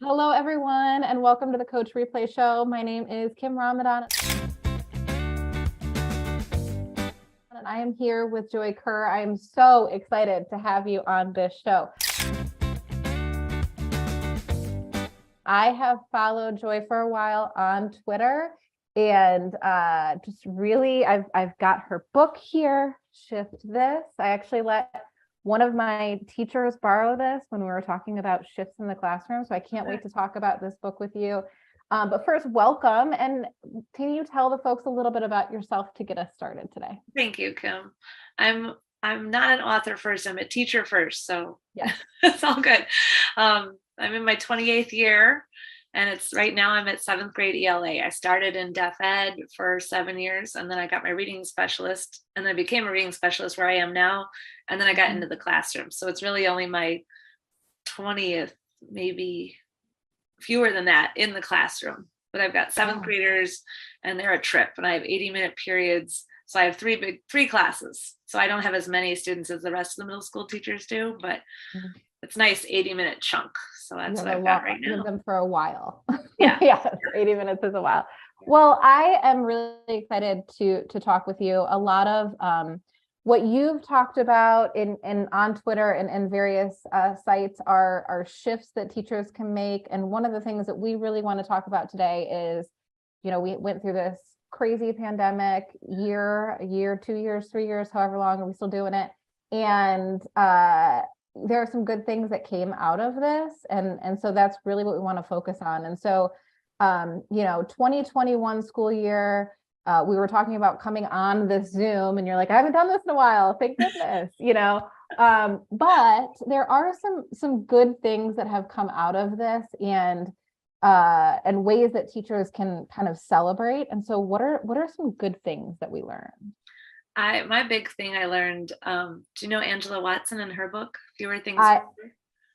Hello, everyone, and welcome to the Coach Replay Show. My name is Kim Ramadan, and I am here with Joy Kirr. I am so excited to have you on this show. I have followed Joy for a while on Twitter, and just really, I've got her book here, Shift This. I actually let one of my teachers borrow this when we were talking about shifts in the classroom. So I can't wait to talk about this book with you. But first, welcome. And can you tell the folks a little bit about yourself to get us started today? Thank you, Kim. I'm not an author first, I'm a teacher first. So yeah, it's all good. I'm in my 28th year. And right now I'm at 7th grade ELA. I started in deaf ed for 7 years, and then I got my reading specialist, and then I became a reading specialist where I am now. And then I got into the classroom. So it's really only my 20th, maybe fewer than that, in the classroom. But I've got 7th graders, and they're a trip, and I have 80-minute periods. So I have three classes. So I don't have as many students as the rest of the middle school teachers do, but it's nice 80-minute chunk. So that's what I've got right now. Them for a while. Yeah. Yeah, 80 minutes is a while. Well, I am really excited to talk with you. A lot of what you've talked about in on Twitter and various sites are shifts that teachers can make. And one of the things that we really want to talk about today is, we went through this crazy pandemic, a year, 2 years, 3 years, however long, are we still doing it? And there are some good things that came out of this. And so that's really what we want to focus on. And so, 2021 school year, we were talking about coming on this Zoom, and you're like, I haven't done this in a while. Thank goodness, but there are some good things that have come out of this, and ways that teachers can kind of celebrate. And so what are some good things that we learned? My big thing I learned, do you know Angela Watson and her book, Fewer Things?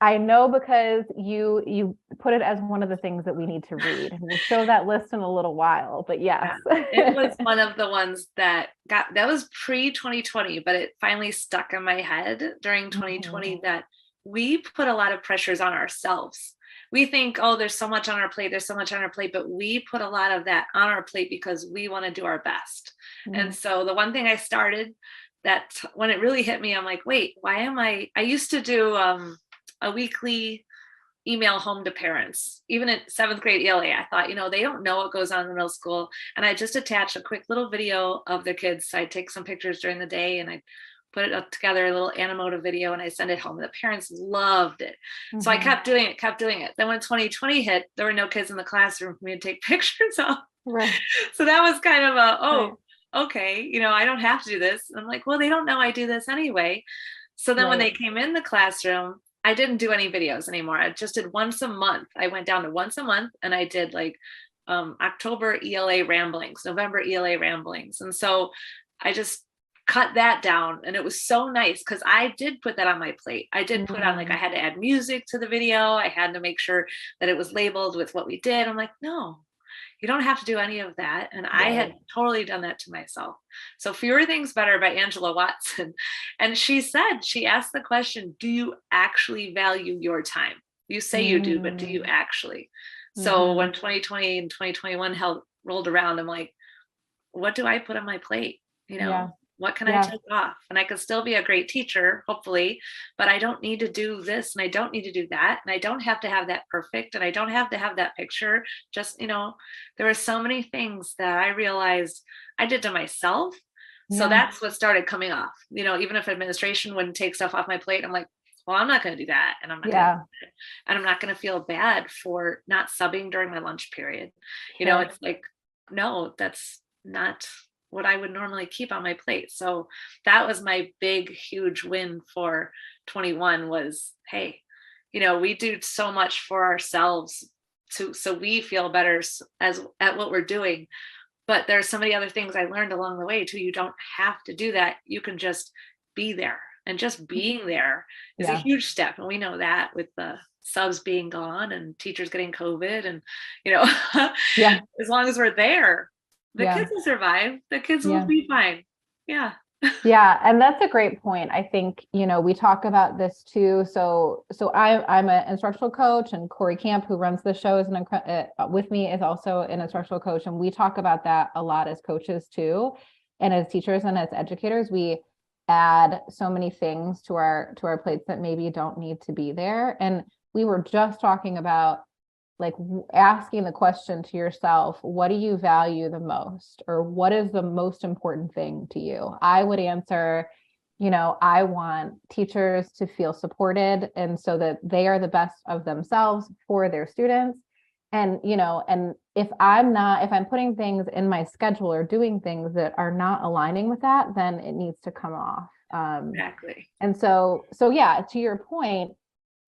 I know, because you put it as one of the things that we need to read. We'll show that list in a little while, but yes. Yeah, it was one of the ones that was pre-2020, but it finally stuck in my head during 2020 that we put a lot of pressures on ourselves. We think, oh, there's so much on our plate, but we put a lot of that on our plate because we want to do our best. And so the one thing I started, that when it really hit me, I'm like, wait, why am I used to do a weekly email home to parents, even at 7th grade ELA. I thought, they don't know what goes on in the middle school. And I just attached a quick little video of their kids. So I take some pictures during the day, and I put it up together, a little animotive video, and I send it home. The parents loved it. So I kept doing it. Then when 2020 hit, there were no kids in the classroom for me to take pictures of. Right. So that was kind of okay, I don't have to do this. And I'm like, well, they don't know I do this anyway. So then when they came in the classroom, I didn't do any videos anymore. I just did once a month. I went down to once a month, and I did like October ELA ramblings, November ELA ramblings. And so I just cut that down, and it was so nice because I did put that on my plate. I did put on, like, I had to add music to the video. I had to make sure that it was labeled with what we did. I'm like, no, you don't have to do any of that. And I had totally done that to myself. So Fewer Things Better by Angela Watson. And she asked the question, do you actually value your time? You say you do, but do you actually? So when 2020 and 2021 rolled around, I'm like, what do I put on my plate? What can I take off? And I can still be a great teacher, hopefully, but I don't need to do this, and I don't need to do that. And I don't have to have that perfect, and I don't have to have that picture. Just, there were so many things that I realized I did to myself. So that's what started coming off. Even if administration wouldn't take stuff off my plate, I'm like, well, I'm not going to do that. And I'm not going to do that. And I'm not going to feel bad for not subbing during my lunch period. It's like, no, that's not what I would normally keep on my plate. So that was my big, huge win for 21 was, hey, we do so much for ourselves so we feel better at what we're doing. But there's so many other things I learned along the way too. You don't have to do that. You can just be there, and just being there is a huge step. And we know that with the subs being gone and teachers getting COVID, and, as long as we're there, the kids will survive. The kids will be fine. Yeah. Yeah, and that's a great point. I think, we talk about this too. So I'm an instructional coach, and Cory Camp, who runs the show, with me, is also an instructional coach, and we talk about that a lot as coaches too, and as teachers and as educators. We add so many things to our plates that maybe don't need to be there. And we were just talking about, like, asking the question to yourself, what do you value the most, or what is the most important thing to you? I would answer, I want teachers to feel supported, and so that they are the best of themselves for their students. And if I'm putting things in my schedule or doing things that are not aligning with that, then it needs to come off. Exactly. And so yeah, to your point,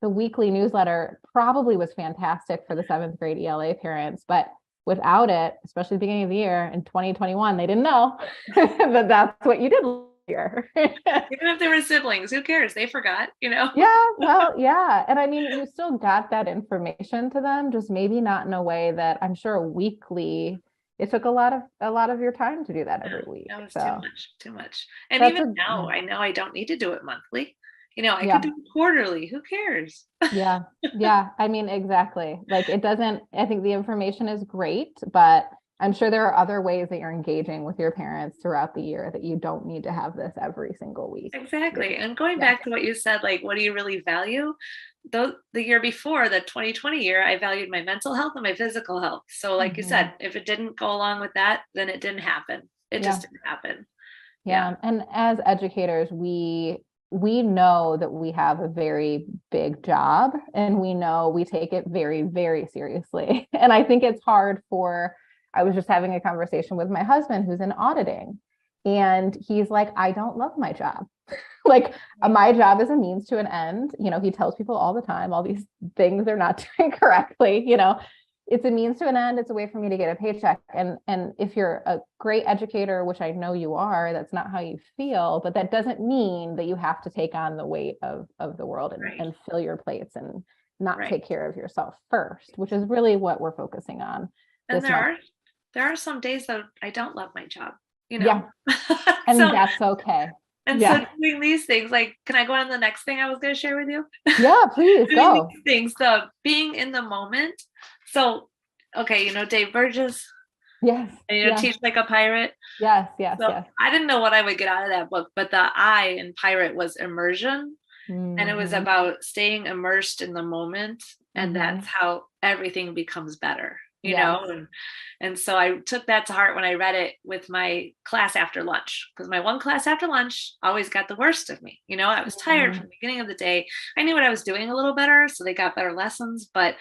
the weekly newsletter probably was fantastic for the 7th grade ELA parents, but without it, especially at the beginning of the year in 2021, they didn't know that that's what you did last year. Even if they were siblings, who cares? They forgot, Yeah, well, yeah. And I mean, you still got that information to them, just maybe not in a way that I'm sure weekly. It took a lot of your time to do that every week. That was So too much. And that's even now, I know I don't need to do it monthly. I yeah. could do it quarterly. Who cares? Yeah. Yeah. I mean, exactly. Like, I think the information is great, but I'm sure there are other ways that you're engaging with your parents throughout the year that you don't need to have this every single week. Exactly. And going back to what you said, like, what do you really value? The year before, the 2020 year, I valued my mental health and my physical health. So like you said, if it didn't go along with that, then it didn't happen. It just didn't happen. Yeah. And as educators, we know that we have a very big job, and we know we take it very, very seriously. And I think it's hard I was just having a conversation with my husband, who's in auditing, and he's like, I don't love my job. Like, my job is a means to an end. He tells people all the time, all these things they're not doing correctly. It's a means to an end. It's a way for me to get a paycheck. And if you're a great educator, which I know you are, that's not how you feel, but that doesn't mean that you have to take on the weight of the world and fill your plates and not take care of yourself first, which is really what we're focusing on. And there are some days that I don't love my job, Yeah. And so, that's okay. And so doing these things, like, can I go on to the next thing I was going to share with you? Yeah, please go. Things, being in the moment. So, okay, Dave Burgess. Yes. And Teach Like a Pirate. Yes. So I didn't know what I would get out of that book, but the I in pirate was immersion. And it was about staying immersed in the moment. And that's how everything becomes better, you know? And so I took that to heart when I read it with my class after lunch, because my one class after lunch always got the worst of me. I was tired from the beginning of the day. I knew what I was doing a little better, so they got better lessons, but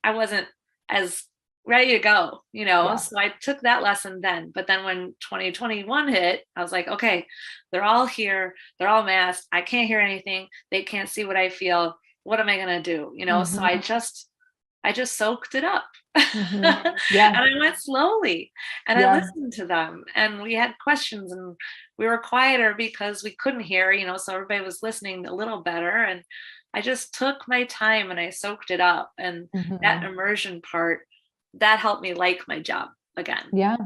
I wasn't as ready to go, So I took that lesson then. But then when 2021 hit, I was like, okay, they're all here. They're all masked. I can't hear anything. They can't see what I feel. What am I going to do? So I just soaked it up. And I went slowly, and I listened to them, and we had questions, and we were quieter because we couldn't hear, so everybody was listening a little better. And I just took my time and I soaked it up. And that immersion part, that helped me like my job again. Yeah.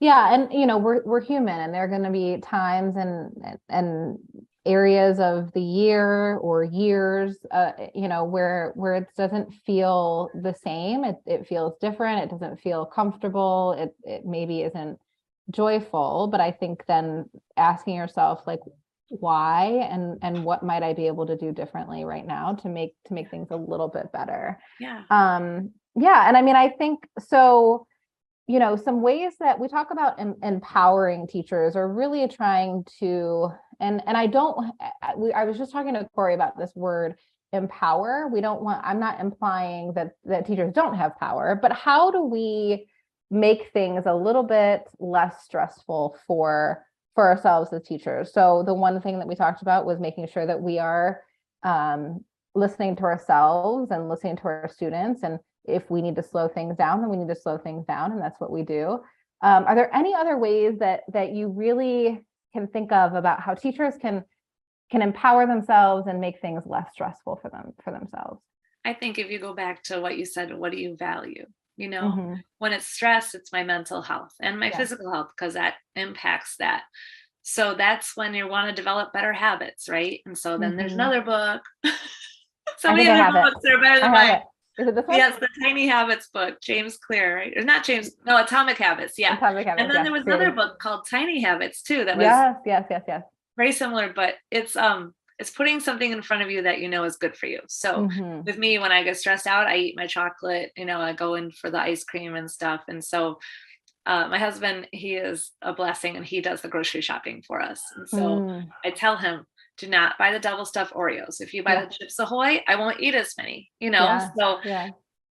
And, we're human, and there are going to be times and areas of the year or years, where it doesn't feel the same. It feels different. It doesn't feel comfortable. It maybe isn't joyful, but I think then asking yourself, like, why and what might I be able to do differently right now to make things a little bit better. And I mean, I think so. Some ways that we talk about empowering teachers, are really trying to, and I was just talking to Cory about this word empower. I'm not implying that teachers don't have power, but how do we make things a little bit less stressful for ourselves as teachers? So the one thing that we talked about was making sure that we are listening to ourselves and listening to our students. And if we need to slow things down, then we need to slow things down. And that's what we do. Are there any other ways that you really can think of about how teachers can empower themselves and make things less stressful for themselves? I think if you go back to what you said, what do you value? When it's stress, it's my mental health and my physical health, because that impacts that. So that's when you want to develop better habits, right? And so then there's another book. So many other books that are better than mine. Is it this one? Yes, the Tiny Habits book, James Clear, right? Or not James, no, Atomic Habits. Yeah. Atomic Habits. And then there was another book called Tiny Habits too, that was yes. very similar, but it's putting something in front of you that you know is good for you. So with me, when I get stressed out, I eat my chocolate, I go in for the ice cream and stuff. And so my husband, he is a blessing, and he does the grocery shopping for us. And so I tell him, do not buy the double stuffed Oreos. If you buy the Chips Ahoy, I won't eat as many, so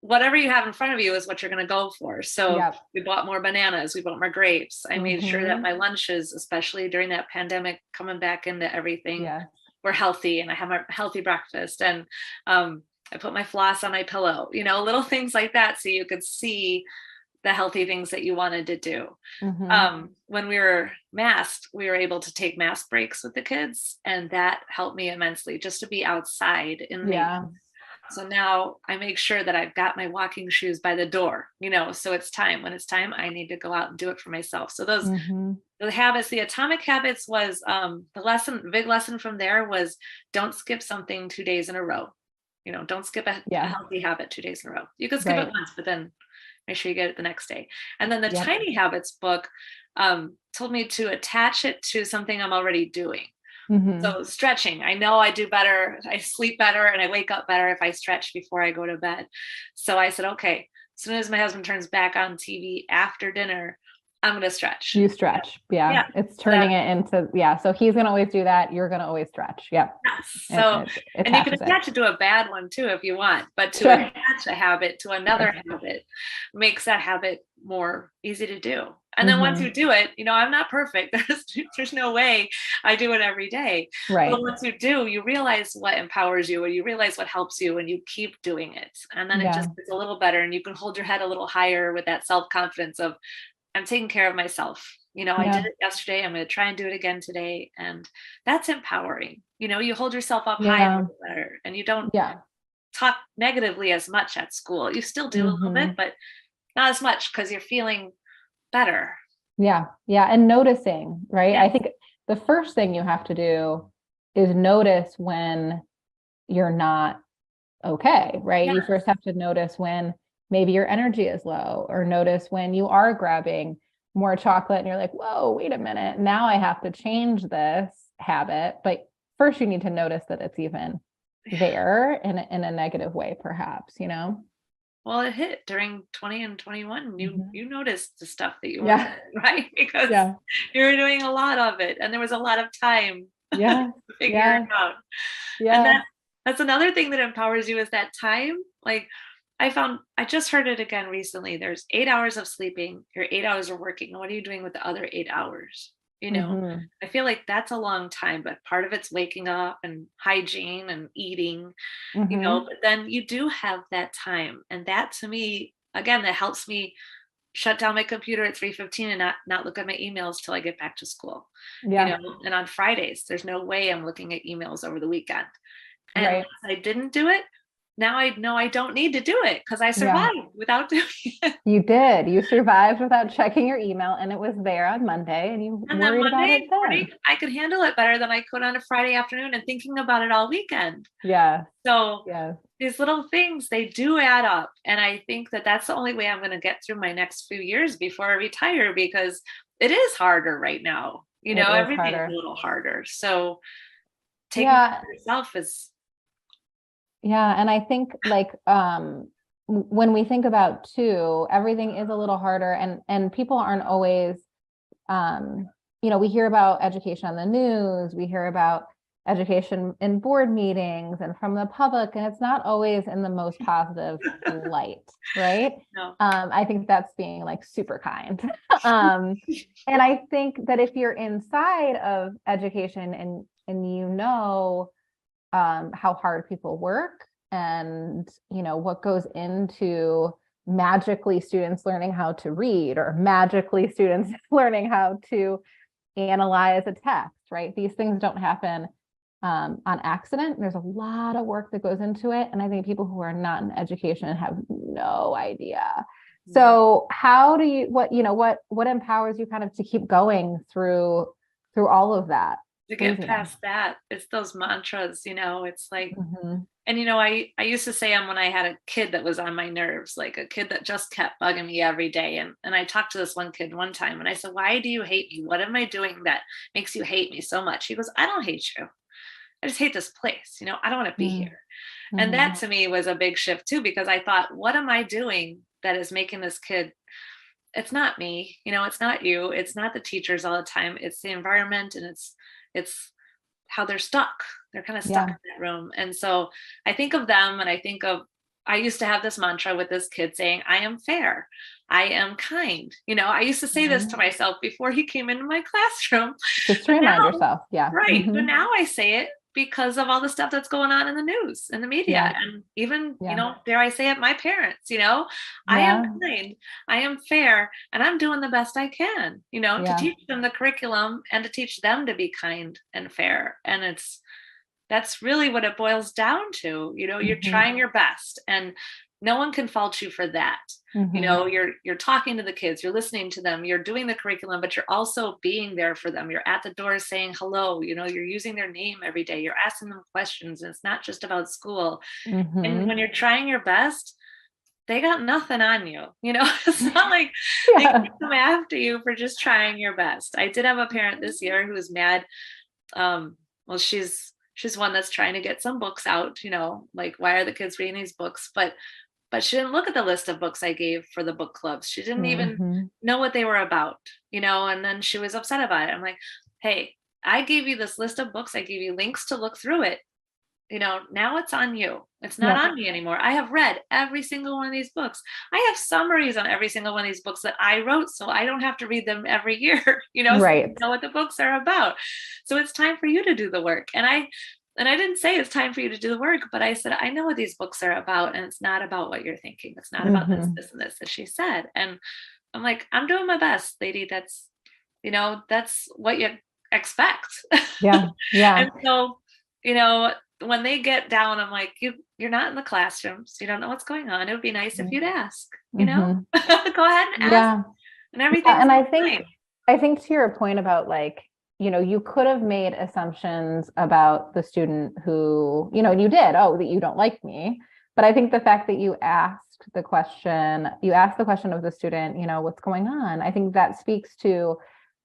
whatever you have in front of you is what you're going to go for. So we bought more bananas, we bought more grapes. I made sure that my lunches, especially during that pandemic, coming back into everything, were healthy, and I have a healthy breakfast, and I put my floss on my pillow, little things like that. So you could see the healthy things that you wanted to do. When we were masked, we were able to take mask breaks with the kids, and that helped me immensely, just to be outside in nature. So now I make sure that I've got my walking shoes by the door, so it's time. When it's time, I need to go out and do it for myself. So those the habits, the Atomic Habits was the big lesson from there was, don't skip something 2 days in a row. Don't skip a healthy habit 2 days in a row. You can skip it once, but then make sure you get it the next day. And then the Tiny Habits book told me to attach it to something I'm already doing. So stretching, I know I do better. I sleep better and I wake up better if I stretch before I go to bed. So I said, okay, as soon as my husband turns back on TV after dinner, I'm going to stretch. You stretch. Yeah. It's turning it into, so he's going to always do that. You're going to always stretch. Yep. So, and you can attach it to a bad one too, if you want, but to attach a habit to another habit makes that habit more easy to do. And then once you do it, I'm not perfect. There's no way I do it every day. Right. But once you do, you realize what empowers you, and you realize what helps you, and you keep doing it. And then it just gets a little better, and you can hold your head a little higher with that self-confidence of, I'm taking care of myself. I did it yesterday. I'm going to try and do it again today. And that's empowering. You hold yourself up high a little better, and you don't talk negatively as much at school. You still do a little bit, but not as much, because you're feeling better. Yeah. And noticing, right? I think the first thing you have to do is notice when you're not okay, right? You first have to notice when maybe your energy is low, or notice when you are grabbing more chocolate and you're like, whoa, wait a minute. Now I have to change this habit. But first you need to notice that it's even there in a negative way, perhaps, Well, it hit during 20 and 21. You noticed the stuff that you wanted, right? Because you were doing a lot of it, and there was a lot of time to figure it out. And that's another thing that empowers you, is that time. Like, I just heard it again recently. There's 8 hours of sleeping. Your 8 hours of working. What are you doing with the other 8 hours? I feel like that's a long time, but part of it's waking up and hygiene and eating, but then you do have that time. And that, to me, again, that helps me shut down my computer at 3:15 and not look at my emails till I get back to school. And on Fridays, there's no way I'm looking at emails over the weekend. And I didn't do it. Now I know I don't need to do it, because I survived without doing it. You did. You survived without checking your email, and it was there on Monday, and you worried about it then. I could handle it better than I could on a Friday afternoon and thinking about it all weekend. So these little things, they do add up. And I think that that's the only way I'm going to get through my next few years before I retire, because it is harder right now. Everything's a little harder. So taking care of yourself is... And I think, like, when we think about too, everything is a little harder, and people aren't always, we hear about education on the news, we hear about education in board meetings and from the public, and it's not always in the most positive light, right? No. I think that's being like super kind. And I think that if you're inside of education and how hard people work, and what goes into magically students learning how to read, or magically students learning how to analyze a text, right? These things don't happen on accident. There's a lot of work that goes into it, and I think people who are not in education have no idea. So how do you what empowers you kind of to keep going through through all of that. To get past that, it's those mantras, it's like, and I used to say them when I had a kid that was on my nerves, like a kid that just kept bugging me every day. And I talked to this one kid one time and I said, why do you hate me? What am I doing that makes you hate me so much? He goes, I don't hate you. I just hate this place. I don't want to be here. And that to me was a big shift too, because I thought, what am I doing that is making this kid? It's not me, it's not you. It's not the teachers all the time. It's the environment, and it's how they're stuck. They're kind of stuck in that room. And so I think of them, and I used to have this mantra with this kid saying, I am fair. I am kind. I used to say this to myself before he came into my classroom. Just to remind yourself. Yeah. Right. But now I say it because of all the stuff that's going on in the news and the media, and even, dare I say it, my parents, I am kind, I am fair, and I'm doing the best I can, to teach them the curriculum and to teach them to be kind and fair. And that's really what it boils down to. You're trying your best, and no one can fault you for that. You're talking to the kids, you're listening to them, you're doing the curriculum, but you're also being there for them. You're at the door saying hello, you're using their name every day, you're asking them questions, and it's not just about school. And when you're trying your best, they got nothing on you. It's not like they can come after you for just trying your best. I did have a parent this year who was mad. Well, she's one that's trying to get some books out, like, why are the kids reading these books? But she didn't look at the list of books I gave for the book clubs. She didn't even know what they were about, and then she was upset about it. I'm like, hey, I gave you this list of books. I gave you links to look through it. Now it's on you. It's not on me anymore. I have read every single one of these books. I have summaries on every single one of these books that I wrote, so I don't have to read them every year, so you know what the books are about. So it's time for you to do the work. And I didn't say it's time for you to do the work, but I said, I know what these books are about, and it's not about what you're thinking. It's not about this, this, and this, as she said. And I'm like, I'm doing my best, lady. That's what you expect. Yeah. Yeah. And so, when they get down, I'm like, you're not in the classrooms. You don't know what's going on. It would be nice if you'd ask, go ahead and ask. And everything. And I think to your point about, like, you could have made assumptions about the student who, and you did, that you don't like me. But I think the fact that you asked the question of the student, what's going on, I think that speaks to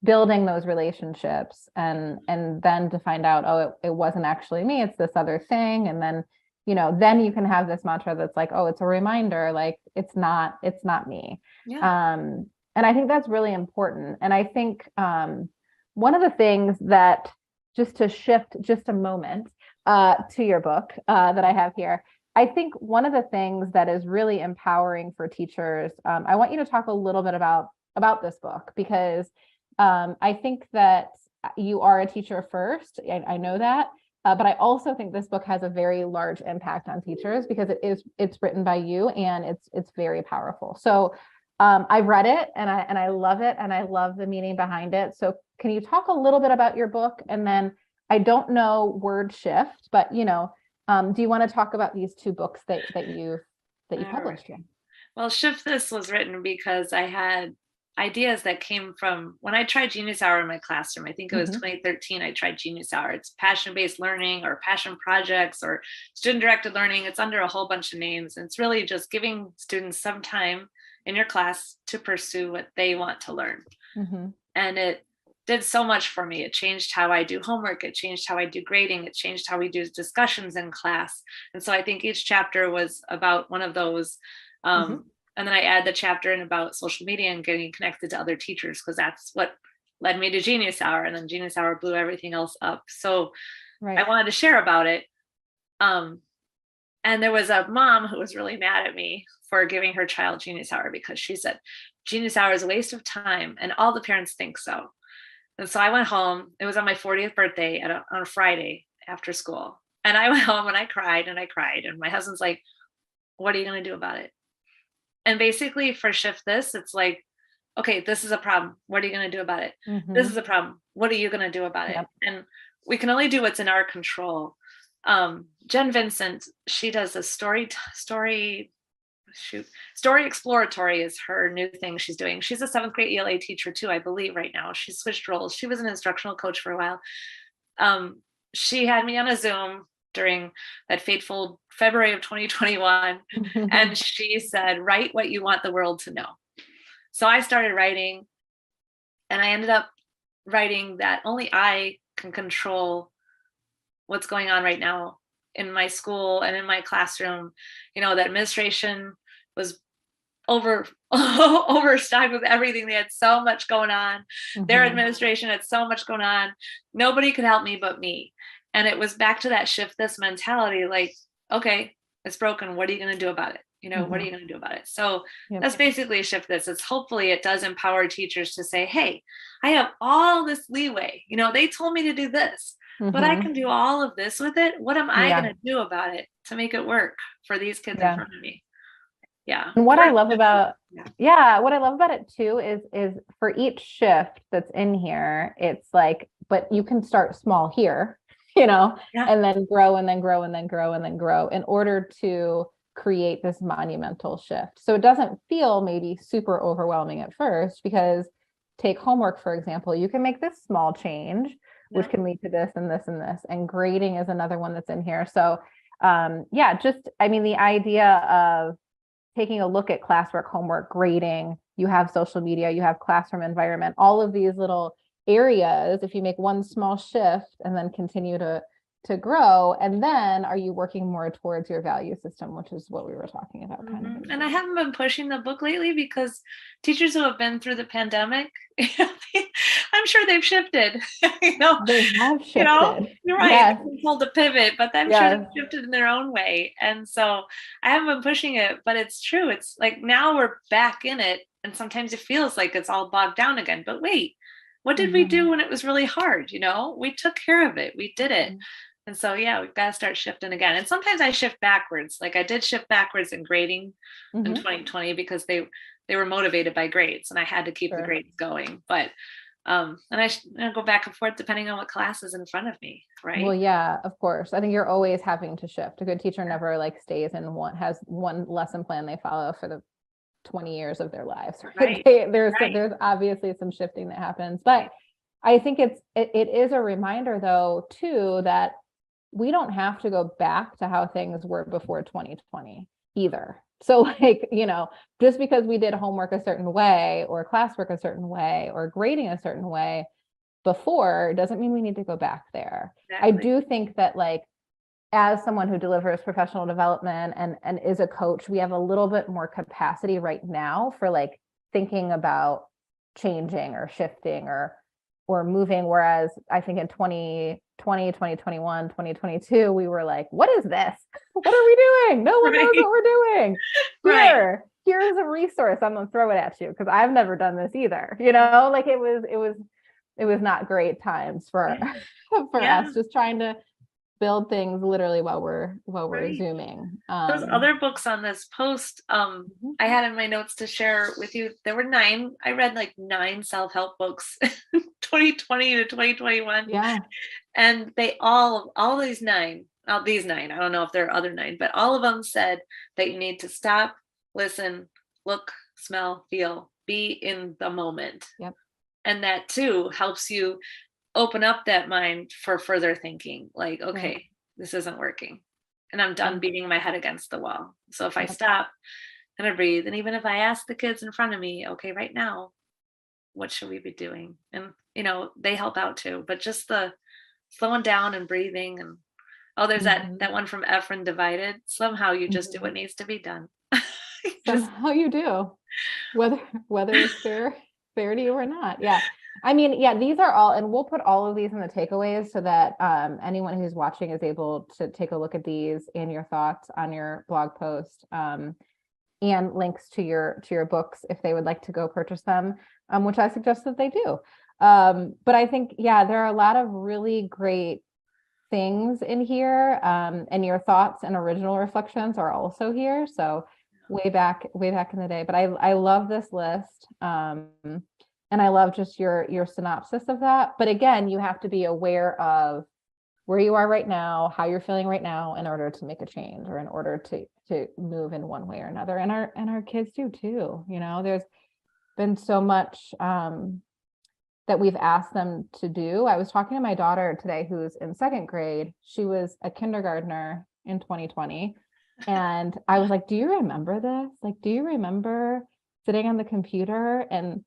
building those relationships, and then to find out, it wasn't actually me, it's this other thing. And then, then you can have this mantra that's like, it's a reminder, like, it's not me. Yeah. And I think that's really important. And I think, one of the things that, just to shift just a moment to your book that I have here, I think one of the things that is really empowering for teachers, I want you to talk a little bit about this book, because I think that you are a teacher first. I know that, but I also think this book has a very large impact on teachers, because it's written by you, and it's very powerful. So I've read it, and I love it, and I love the meaning behind it. So can you talk a little bit about your book? And then, I don't know word shift, but do you want to talk about these two books that you published? Right. Well, Shift This was written because I had ideas that came from when I tried Genius Hour in my classroom. I think it was 2013. I tried Genius Hour. It's passion-based learning, or passion projects, or student-directed learning. It's under a whole bunch of names. And it's really just giving students some time in your class to pursue what they want to learn. And it did so much for me. It changed how I do homework. It changed how I do grading. It changed how we do discussions in class. And so I think each chapter was about one of those. And then I add the chapter in about social media and getting connected to other teachers, because that's what led me to Genius Hour. And then Genius Hour blew everything else up. So I wanted to share about it. And there was a mom who was really mad at me for giving her child Genius Hour, because she said, Genius Hour is a waste of time, and all the parents think so. And so I went home. It was on my 40th birthday on a Friday after school. And I went home and I cried and I cried. And my husband's like, what are you going to do about it? And basically for Shift This, it's like, okay, this is a problem. What are you going to do about it? This is a problem. What are you going to do about it? And we can only do what's in our control. Jen Vincent, she does a story Story Exploratory is her new thing she's doing. She's a 7th grade ELA teacher too, I believe, right now. She's switched roles. She was an instructional coach for a while. She had me on a Zoom during that fateful February of 2021. And she said, write what you want the world to know. So I started writing, and I ended up writing that only I can control what's going on right now in my school and in my classroom. You know, the administration was overstocked with everything. They had so much going on. Their administration had so much going on. Nobody could help me but me. And it was back to that shift this mentality, like, okay, it's broken. What are you going to do about it? You know, what are you going to do about it? So that's basically a shift this. It's hopefully it does empower teachers to say, hey, I have all this leeway. You know, they told me to do this, but I can do all of this with it. What am I going to do about it to make it work for these kids in front of me? Yeah. And what I love about, what I love about it too is for each shift that's in here, it's like, but you can start small here, you know, and then grow and then grow and then grow and then grow in order to create this monumental shift. So it doesn't feel maybe super overwhelming at first, because take homework, for example, you can make this small change, which can lead to this and this and this, and grading is another one that's in here. So I mean, the idea of taking a look at classwork, homework, grading, you have social media, you have classroom environment, all of these little areas, if you make one small shift and then continue to grow, and then are you working more towards your value system, which is what we were talking about kind of. And I haven't been pushing the book lately because teachers who have been through the pandemic, I'm sure they've shifted. You know, they have shifted. You know, you're right. Yes. They've told to pivot, but I'm sure they've shifted in their own way. And so I haven't been pushing it, but it's true. It's like now we're back in it, and sometimes it feels like it's all bogged down again. But wait, what did we do when it was really hard? You know, we took care of it. We did it. And so, we've got to start shifting again. And sometimes I shift backwards. Like I did shift backwards in grading in 2020 because they were motivated by grades, and I had to keep the grades going. But and I go back and forth depending on what class is in front of me, right? Well, yeah, of course. I think you're always having to shift. A good teacher never like stays in has one lesson plan they follow for the 20 years of their lives. Right? There's obviously some shifting that happens, but I think it is a reminder though too that we don't have to go back to how things were before 2020 either. So like, you know, just because we did homework a certain way or classwork a certain way or grading a certain way before doesn't mean we need to go back there. Exactly. I do think that like, as someone who delivers professional development and is a coach, we have a little bit more capacity right now for like thinking about changing or shifting or moving. Whereas I think in 2020, 2021, 2022, we were like, what is this? What are we doing? No one knows what we're doing. Here's a resource. I'm going to throw it at you because I've never done this either. You know, like it was not great times for us just trying to build things literally while we're Zooming. Those other books on this post, I had in my notes to share with you. There were 9. I read like 9 self-help books, 2020 to 2021. Yeah. And they all these 9, I don't know if there are other 9, but all of them said that you need to stop, listen, look, smell, feel, be in the moment. Yep. And that too helps you open up that mind for further thinking, like, okay, this isn't working and I'm done beating my head against the wall. So if I stop and I breathe, and even if I ask the kids in front of me, okay, right now, what should we be doing? And, you know, they help out too, but just the slowing down and breathing. And, there's that one from Ephraim Divided. Somehow you just do what needs to be done. Somehow you do, whether it's fair to you or not. Yeah. I mean, these are all, and we'll put all of these in the takeaways so that anyone who's watching is able to take a look at these and your thoughts on your blog post, and links to your books if they would like to go purchase them, which I suggest that they do. But I think, there are a lot of really great things in here, and your thoughts and original reflections are also here. So way back in the day, but I love this list. And I love just your synopsis of that. But again, you have to be aware of where you are right now, how you're feeling right now in order to make a change or in order to move in one way or another. And our kids do too. You know, there's been so much that we've asked them to do. I was talking to my daughter today, who's in second grade. She was a kindergartner in 2020. And I was like, do you remember this? Like, do you remember sitting on the computer? And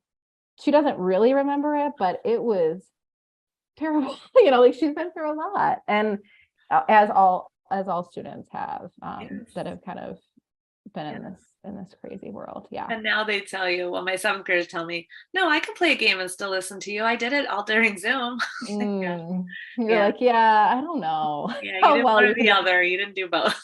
she doesn't really remember it, but it was terrible. You know, like she's been through a lot. And as all students have, that have kind of been in this crazy world. Yeah. And now they tell you, well, my 7th graders tell me, no, I can play a game and still listen to you. I did it all during Zoom. You're like, yeah, I don't know. Yeah, you did one or the other. You didn't do both.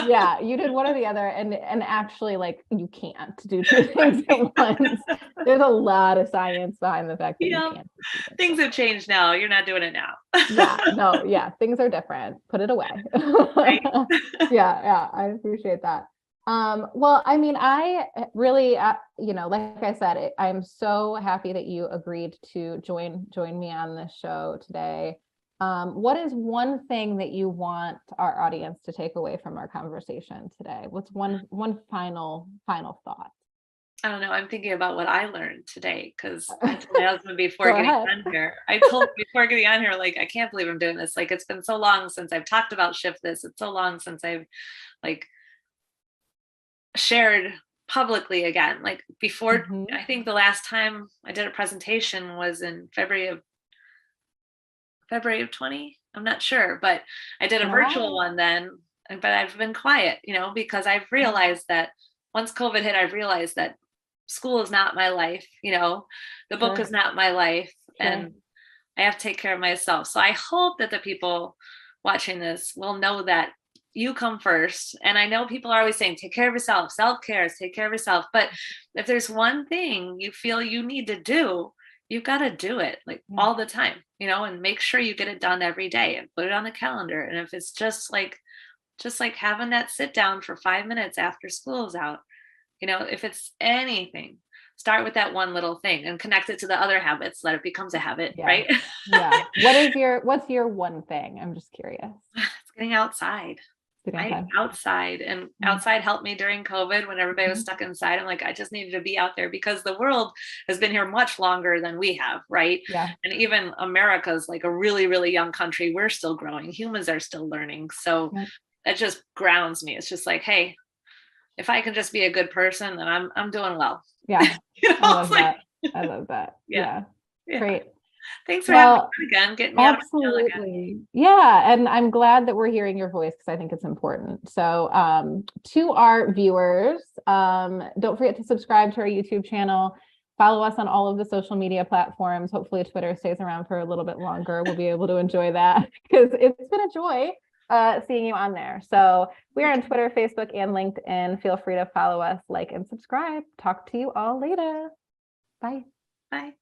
Yeah, you did one or the other. And actually, like, you can't do two things at once. There's a lot of science behind the fact that you can't. Things have changed now. You're not doing it now. Things are different. Put it away. Right? Yeah, I appreciate that. Well, I mean, I really, like I said, I'm so happy that you agreed to join me on this show today. What is one thing that you want our audience to take away from our conversation today? What's one final thought? I don't know. I'm thinking about what I learned today because I told my husband before getting on here. I told him before getting on here, like, I can't believe I'm doing this. Like, it's been so long since I've talked about Shift This. It's so long since I've shared publicly again. Like before, I think the last time I did a presentation was in February of 20. I'm not sure, but I did a virtual one then. But I've been quiet, because I've realized that once COVID hit, I've realized that school is not my life. The book is not my life, and I have to take care of myself. So I hope that the people watching this will know that you come first. And I know people are always saying, take care of yourself, self-care, take care of yourself. But if there's one thing you feel you need to do, you've got to do it all the time, and make sure you get it done every day and put it on the calendar. And if it's just like having that sit down for 5 minutes after school's out, if it's anything, start with that one little thing and connect it to the other habits, that it becomes a habit, right? Yeah. What's your one thing? I'm just curious. It's getting outside. Outside helped me during COVID when everybody was stuck inside. I'm like, I just needed to be out there because the world has been here much longer than we have, right? Yeah. And even America's like a really, really young country. We're still growing. Humans are still learning. So that just grounds me. It's just like, hey, if I can just be a good person, then I'm doing well. Yeah. I love that. Yeah. Great. Thanks for having me again. Getting me absolutely. Out of again. Yeah. And I'm glad that we're hearing your voice because I think it's important. So to our viewers, don't forget to subscribe to our YouTube channel. Follow us on all of the social media platforms. Hopefully Twitter stays around for a little bit longer. We'll be able to enjoy that because it's been a joy seeing you on there. So we are on Twitter, Facebook, and LinkedIn. Feel free to follow us, like, and subscribe. Talk to you all later. Bye. Bye.